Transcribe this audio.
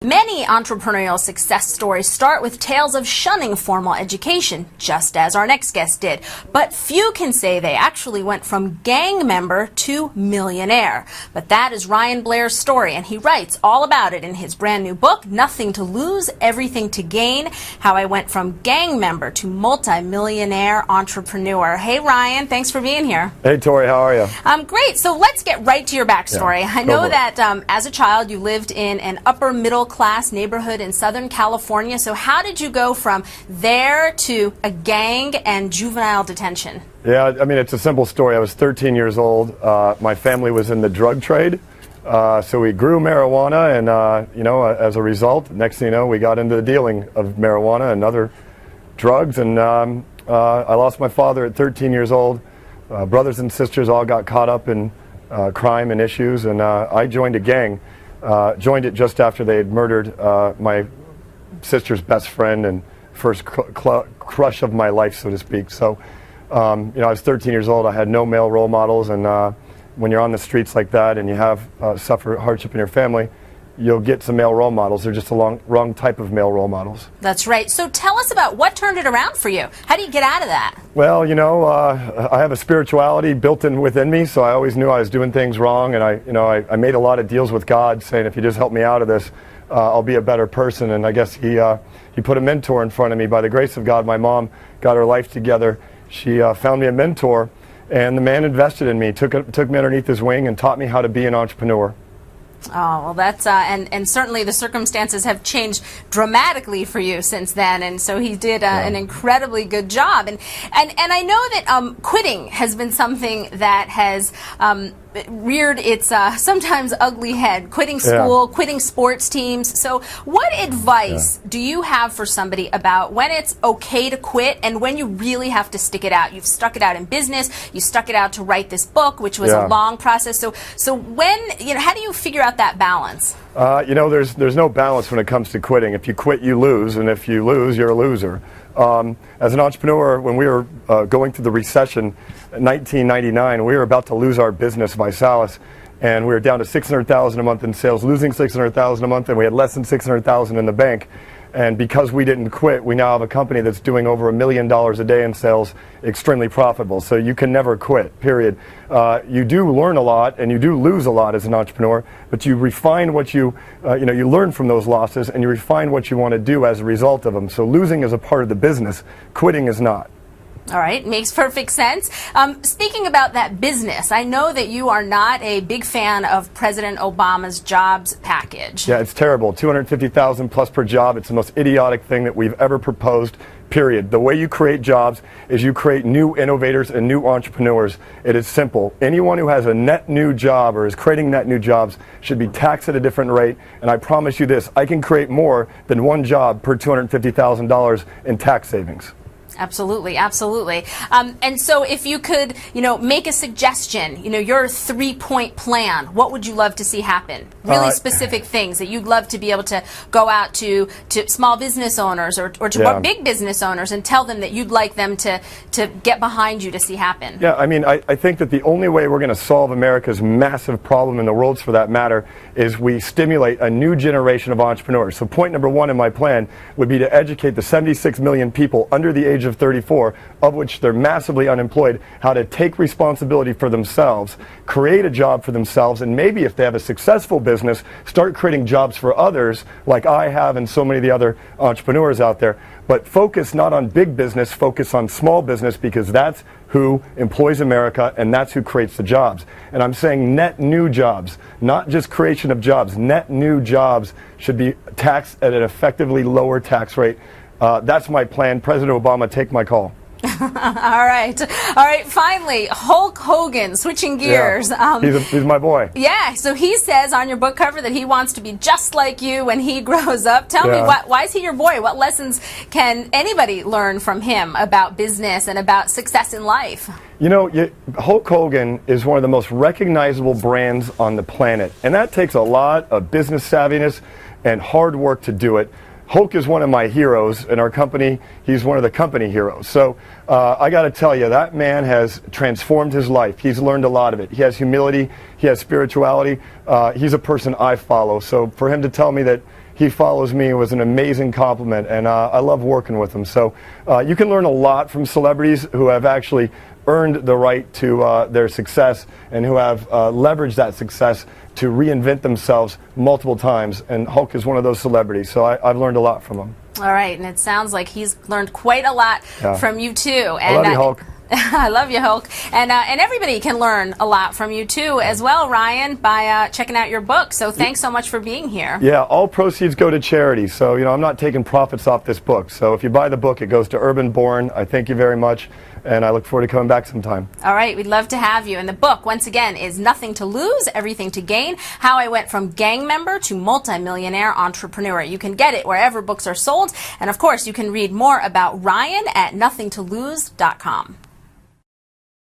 Many entrepreneurial success stories start with tales of shunning formal education, just as our next guest did. But few can say they actually went from gang member to millionaire. But that is Ryan Blair's story, and he writes all about it in his brand new book, Nothing to Lose, Everything to Gain, How I Went from Gang Member to Multi-Millionaire Entrepreneur. Hey, Ryan, thanks for being here. Hey, Tori, how are you? I'm great. So let's get right to your backstory. Yeah, I know that as a child you lived in an upper middle class neighborhood in Southern California. So how did you go from there to a gang and juvenile detention? Yeah, I mean, it's a simple story. I was 13 years old. My family was in the drug trade. So we grew marijuana, and, you know, as a result, next thing you know, we got into the dealing of marijuana and other drugs. And I lost my father at 13 years old. Brothers and sisters all got caught up in crime and issues, and I joined a gang. Joined it just after they had murdered my sister's best friend and first crush of my life, so to speak. So, you know, I was 13 years old. I had no male role models, and when you're on the streets like that and you have suffer hardship in your family, you'll get some male role models. They're just the wrong type of male role models. That's right. So tell us about what turned it around for you. How do you get out of that? Well, you know, I have a spirituality built in within me, so I always knew I was doing things wrong, and I made a lot of deals with God, saying if you just help me out of this, I'll be a better person. And I guess he put a mentor in front of me. By the grace of God, my mom got her life together. She found me a mentor, and the man invested in me, took me underneath his wing, and taught me how to be an entrepreneur. Oh, well, that's, and certainly the circumstances have changed dramatically for you since then, and so he did an incredibly good job. And I know that quitting has been something that has reared its sometimes ugly head, quitting school, quitting sports teams. So what advice do you have for somebody about when it's okay to quit and when you really have to stick it out? You've stuck it out in business, you stuck it out to write this book, which was a long process. So when, you know, how do you figure out that balance? You know, there's no balance when it comes to quitting. If you quit, you lose, and if you lose, you're a loser. As an entrepreneur, when we were going through the recession in 1999, we were about to lose our business, Visalus, and we were down to $600,000 a month in sales, losing $600,000 a month, and we had less than $600,000 in the bank. And because we didn't quit, we now have a company that's doing over $1 million a day in sales, extremely profitable. So you can never quit, period. You do learn a lot and you do lose a lot as an entrepreneur, but you refine what you learn from those losses, and you refine what you want to do as a result of them. So losing is a part of the business, quitting is not. All right, makes perfect sense. Speaking about that business, I know that you are not a big fan of President Obama's jobs package. Yeah, it's terrible. $250,000 plus per job. It's the most idiotic thing that we've ever proposed, period. The way you create jobs is you create new innovators and new entrepreneurs. It is simple. Anyone who has a net new job or is creating net new jobs should be taxed at a different rate. And I promise you this, I can create more than one job per $250,000 in tax savings. Absolutely, absolutely. And so if you could, you know, make a suggestion, you know, your 3-point plan, what would you love to see happen? Really specific things that you'd love to be able to go out to small business owners or to big business owners and tell them that you'd like them to get behind you to see happen. Yeah, I mean, I think that the only way we're going to solve America's massive problem, and the world's for that matter, is we stimulate a new generation of entrepreneurs. So point number one in my plan would be to educate the 76 million people under the age of 34, of which they're massively unemployed, how to take responsibility for themselves, create a job for themselves, and maybe if they have a successful business, start creating jobs for others like I have and so many of the other entrepreneurs out there. But focus not on big business, focus on small business, because that's who employs America and that's who creates the jobs. And I'm saying net new jobs, not just creation of jobs. Net new jobs should be taxed at an effectively lower tax rate. That's my plan. President Obama, take my call. All right. Finally, Hulk Hogan, switching gears. Yeah, he's my boy. Yeah, so he says on your book cover that he wants to be just like you when he grows up. Tell me, why is he your boy? What lessons can anybody learn from him about business and about success in life? You know, Hulk Hogan is one of the most recognizable brands on the planet, and that takes a lot of business savviness and hard work to do it. Hulk is one of my heroes in our company. He's one of the company heroes. So I got to tell you, that man has transformed his life. He's learned a lot of it. He has humility. He has spirituality. He's a person I follow. So for him to tell me that he follows me was an amazing compliment, and I love working with him. So you can learn a lot from celebrities who have actually earned the right to their success and who have leveraged that success to reinvent themselves multiple times, and Hulk is one of those celebrities, so I've learned a lot from him. All right, and it sounds like he's learned quite a lot from you too. And I love you, Hulk. I love you, Hulk. And everybody can learn a lot from you too as well, Ryan, by checking out your book. So thanks so much for being here. Yeah, all proceeds go to charity. So, I'm not taking profits off this book. So if you buy the book, it goes to Urban Born. I thank you very much, and I look forward to coming back sometime. All right, we'd love to have you. And the book, once again, is Nothing to Lose, Everything to Gain, How I Went from Gang Member to Multimillionaire Entrepreneur. You can get it wherever books are sold. And of course, you can read more about Ryan at nothingtolose.com.